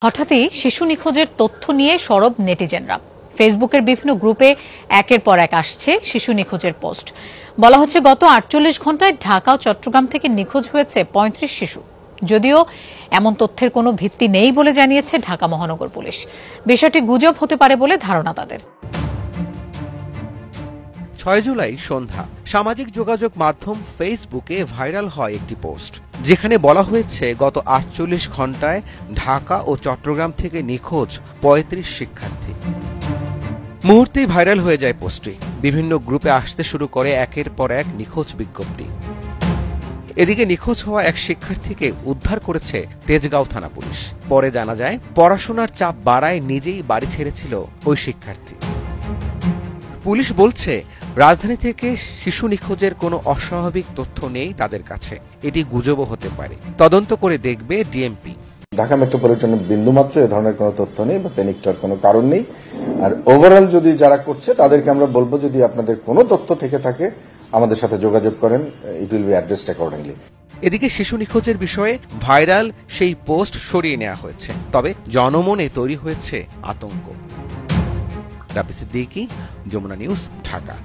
হঠাৎই শিশু নিখোঁজের তথ্য নিয়ে সরব নেটিজেনরা। ফেসবুকের বিভিন্ন গ্রুপে একের পর এক আসছে শিশু নিখোঁজের পোস্ট। বলা হচ্ছে গত 48 ঘন্টায় ঢাকা ও চট্টগ্রাম থেকে নিখোঁজ হয়েছে 35 শিশু। যদিও এমন তথ্যের কোনো ভিত্তি নেই বলে জানিয়েছে ঢাকা মহানগর পুলিশ। বিষয়টি গুজব হতে পারে বলে ধারণা তাদের। 6 জুলাই সন্ধ্যা সামাজিক যোগাযোগ মাধ্যম ফেসবুকে ভাইরাল হয় একটি পোস্ট, যেখানে বলা হয়েছে গত 48 ঘন্টায় ঢাকা ও চট্টগ্রাম থেকে নিখোঁজ 35 শিক্ষার্থী। মুহূর্তেই ভাইরাল হয়ে যায় পোস্টটি। বিভিন্ন গ্রুপে আসতে শুরু করে একের পর এক নিখোঁজ বিজ্ঞপ্তি। এদিকে নিখোঁজ হওয়া এক শিক্ষার্থীকে উদ্ধার করেছে তেজগাঁও থানা পুলিশ। পরে জানা যায় পড়াশোনার চাপ বাড়ায় নিজেই বাড়ি ছেড়েছিল ওই শিক্ষার্থী। পুলিশ বলছে রাজধানী থেকে শিশু নিখোঁজের কোনো অস্বাভাবিক তথ্য নেই তাদের কাছে। এটি গুজবও হতে পারে। তদন্ত করে দেখবে ডিএমপি। ঢাকা মেট্রোপলিটনে বিন্দুমাত্র এ ধরনের কোনো তথ্য নেই বা প্যানিক হওয়ার কোনো কারণ নেই। আর ওভারঅল যদি যারা করছে তাদেরকে আমরা বলবো, যদি আপনাদের কোনো তথ্য থেকে থাকে আমাদের সাথে যোগাযোগ করেন, it will be addressed accordingly. এদিকে শিশু নিখোঁজের বিষয়ে ভাইরাল সেই পোস্ট সরিয়ে নেওয়া হয়েছে, তবে জনমনে তৈরি হয়েছে আতঙ্ক। রাবি সিদ্দিকী, যমুনা নিউজ, ঢাকা।